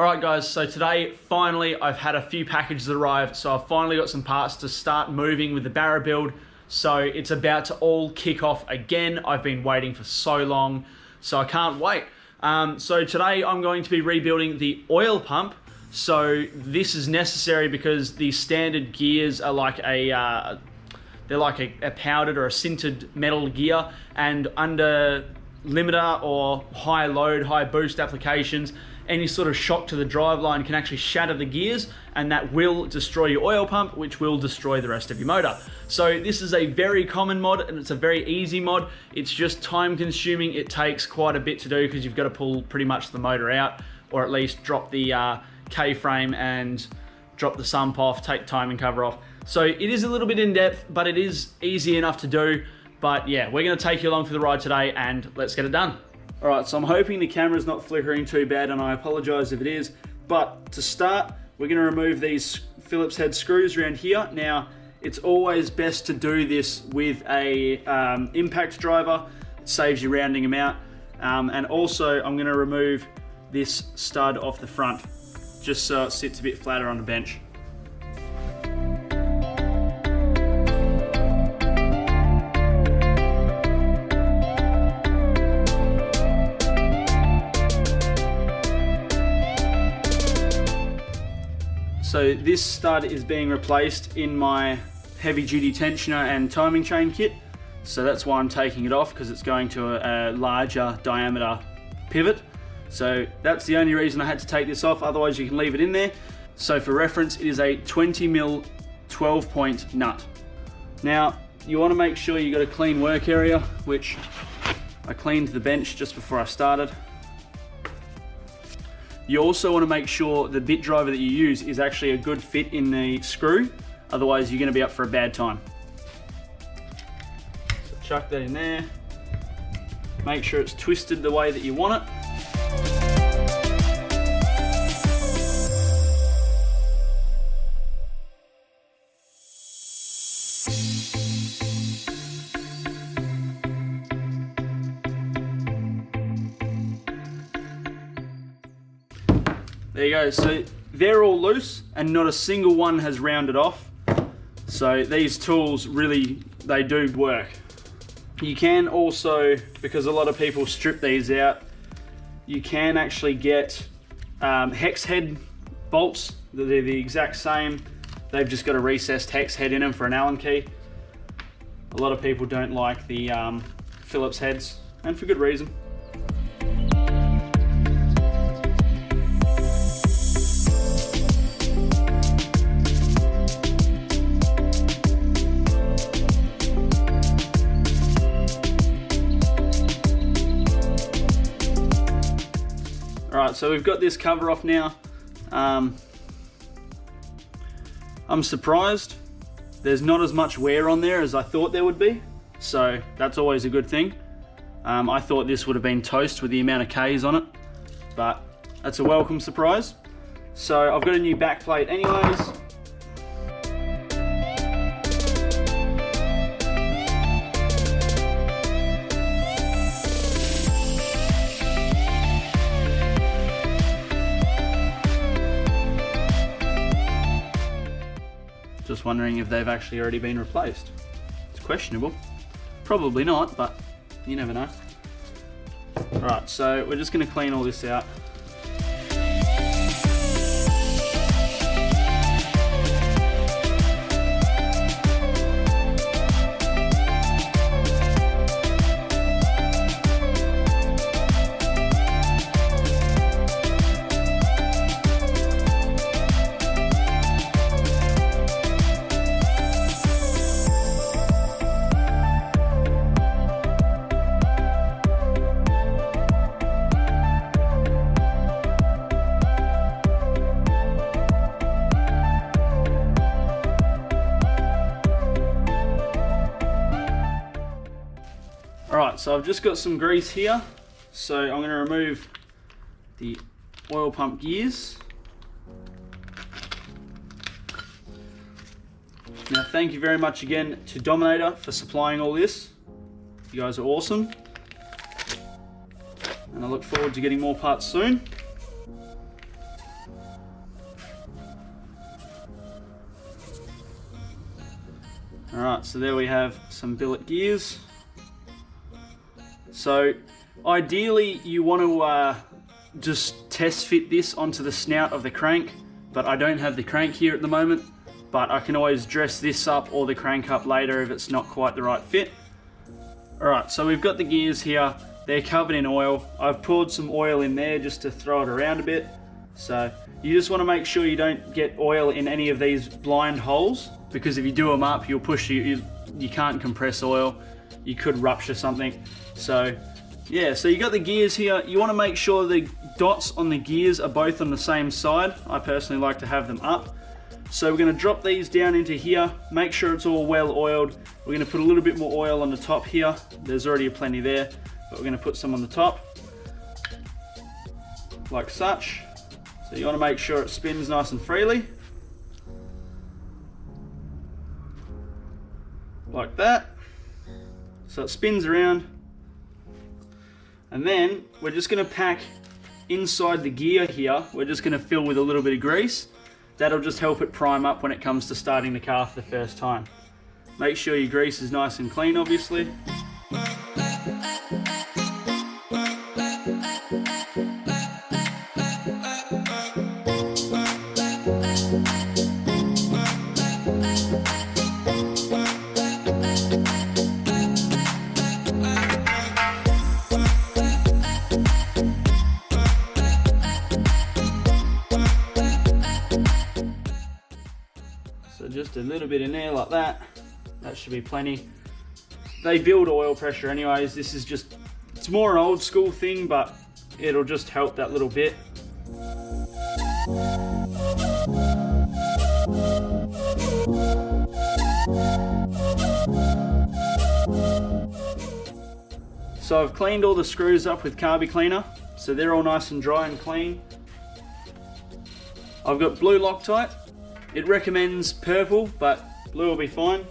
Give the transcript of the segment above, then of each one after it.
Alright guys, so today finally I've had a few packages arrive, so I've finally got some parts to start moving with the Barra build. So it's about to all kick off again. I've been waiting for so long, so I can't wait. So today I'm going to be rebuilding the oil pump. So this is necessary because the standard gears are like a powdered or a sintered metal gear, and under limiter or high load, high boost applications, any sort of shock to the driveline can actually shatter the gears, and that will destroy your oil pump, which will destroy the rest of your motor. So this is a very common mod, and it's a very easy mod. It's just time consuming. It takes quite a bit to do because you've got to pull pretty much the motor out, or at least drop the K-frame and drop the sump off, take the timing cover off. So it is a little bit in depth, but it is easy enough to do. But yeah, we're going to take you along for the ride today, and let's get it done. All right, so I'm hoping the camera's not flickering too bad, and I apologize if it is. But to start, we're going to remove these Phillips head screws around here. Now, it's always best to do this with a impact driver. It saves you rounding them out. And also, I'm going to remove this stud off the front, just so it sits a bit flatter on the bench. So this stud is being replaced in my heavy duty tensioner and timing chain kit. So that's why I'm taking it off, because it's going to a larger diameter pivot. So that's the only reason I had to take this off, otherwise you can leave it in there. So for reference, it is a 20mm 12-point nut. Now, you want to make sure you got a clean work area, which I cleaned the bench just before I started. You also want to make sure the bit driver that you use is actually a good fit in the screw, otherwise you're going to be up for a bad time. So chuck that in there. Make sure it's twisted the way that you want it. There you go, so they're all loose and not a single one has rounded off. So these tools really, they do work. You can also, because a lot of people strip these out, you can actually get hex head bolts. They're the exact same. They've just got a recessed hex head in them for an Allen key. A lot of people don't like the Phillips heads, and for good reason. Alright, so we've got this cover off now. I'm surprised there's not as much wear on there as I thought there would be, so that's always a good thing. I thought this would have been toast with the amount of Ks on it, but that's a welcome surprise. So I've got a new back plate anyways. Just wondering if they've actually already been replaced. It's questionable. Probably not, but you never know. Alright, so we're just going to clean all this out. Alright, so I've just got some grease here, so I'm going to remove the oil pump gears. Now thank you very much again to Dominator for supplying all this. You guys are awesome. And I look forward to getting more parts soon. Alright, so there we have some billet gears. So ideally you want to just test fit this onto the snout of the crank, but I don't have the crank here at the moment, but I can always dress this up or the crank up later if it's not quite the right fit. Alright, so we've got the gears here, they're covered in oil. I've poured some oil in there just to throw it around a bit. So you just want to make sure you don't get oil in any of these blind holes, because if you do them up, you'll push you can't compress oil, you could rupture something. So yeah, so you got the gears here. You want to make sure the dots on the gears are both on the same side. I personally like to have them up. So we're going to drop these down into here, make sure it's all well oiled. We're going to put a little bit more oil on the top here. There's already plenty there, but we're going to put some on the top, like such. So you want to make sure it spins nice and freely, like that. So it spins around, and then we're just going to pack inside the gear here. We're just going to fill with a little bit of grease. That'll just help it prime up when it comes to starting the car for the first time. Make sure your grease is nice and clean, obviously. So just a little bit in there like that. That should be plenty. They build oil pressure anyways. This is just, it's more an old school thing, but it'll just help that little bit. So I've cleaned all the screws up with carby cleaner, so they're all nice and dry and clean. I've got blue Loctite. It recommends purple, but blue will be fine.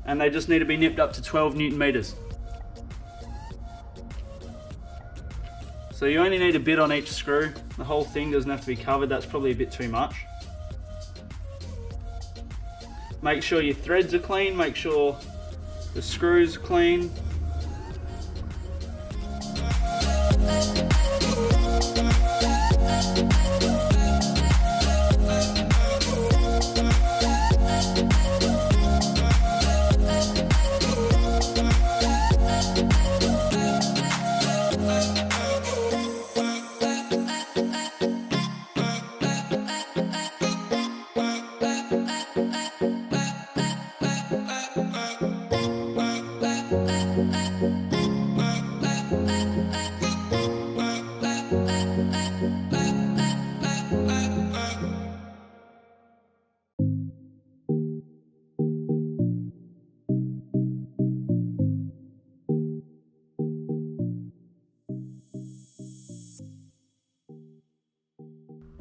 And they just need to be nipped up to 12 Newton meters. So you only need a bit on each screw. The whole thing doesn't have to be covered. That's probably a bit too much. Make sure your threads are clean. Make sure the screws are clean.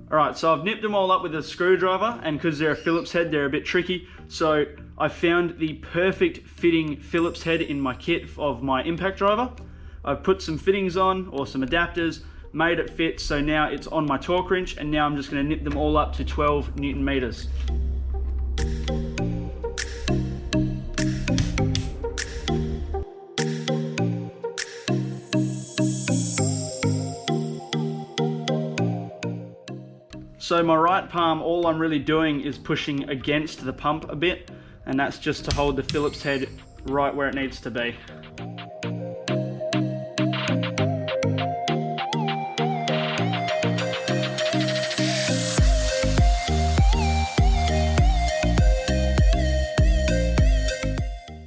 Alright, so I've nipped them all up with a screwdriver, and because they're a Phillips head, they're a bit tricky. So I found the perfect fitting Phillips head in my kit of my impact driver. I've put some fittings on, or some adapters, made it fit, so now it's on my torque wrench, and now I'm just going to nip them all up to 12 Newton meters. So my right palm, all I'm really doing is pushing against the pump a bit, and that's just to hold the Phillips head right where it needs to be.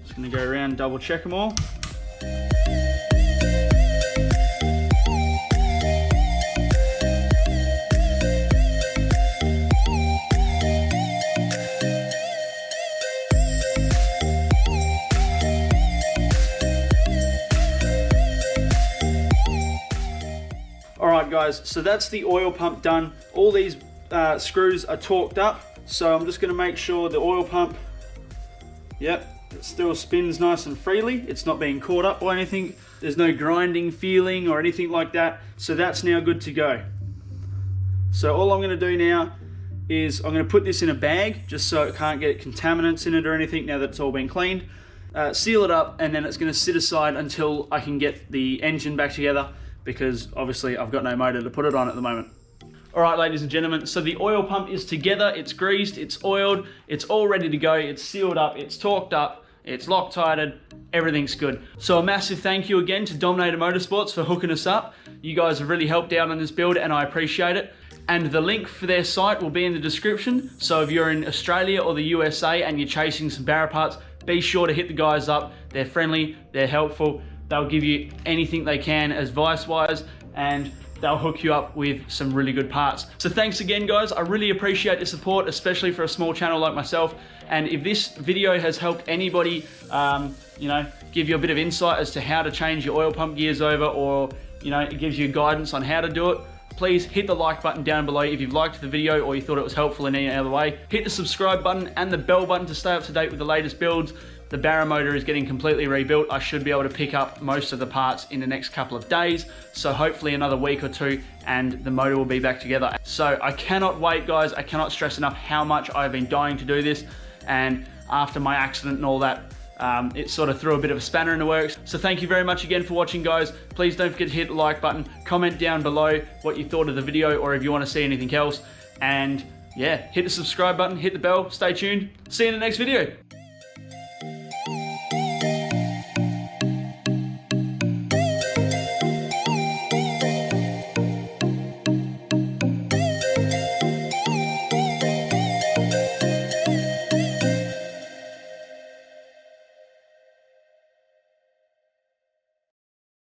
Just gonna go around, double check them all. Alright guys, so that's the oil pump done. All these screws are torqued up, so I'm just going to make sure the oil pump, yep, it still spins nice and freely. It's not being caught up by anything. There's no grinding feeling or anything like that, so that's now good to go. So all I'm going to do now is I'm going to put this in a bag just so it can't get contaminants in it or anything now that it's all been cleaned. Seal it up, and then it's going to sit aside until I can get the engine back together, because obviously I've got no motor to put it on at the moment. Alright, ladies and gentlemen, so the oil pump is together, it's greased, it's oiled, it's all ready to go, it's sealed up, it's torqued up, it's Loctited, everything's good. So a massive thank you again to Dominator Motorsports for hooking us up. You guys have really helped out on this build and I appreciate it. And the link for their site will be in the description. So if you're in Australia or the USA and you're chasing some Barra parts, be sure to hit the guys up. They're friendly, they're helpful, they'll give you anything they can advice-wise, and they'll hook you up with some really good parts. So thanks again, guys. I really appreciate the support, especially for a small channel like myself. And if this video has helped anybody, you know, give you a bit of insight as to how to change your oil pump gears over, or, you know, it gives you guidance on how to do it, please hit the like button down below if you've liked the video or you thought it was helpful in any other way. Hit the subscribe button and the bell button to stay up to date with the latest builds. The Barra motor is getting completely rebuilt. I should be able to pick up most of the parts in the next couple of days. So hopefully another week or two and the motor will be back together. So I cannot wait, guys. I cannot stress enough how much I've been dying to do this. And after my accident and all that, it sort of threw a bit of a spanner in the works. So thank you very much again for watching, guys. Please don't forget to hit the like button, comment down below what you thought of the video or if you want to see anything else. And yeah, hit the subscribe button, hit the bell, stay tuned. See you in the next video.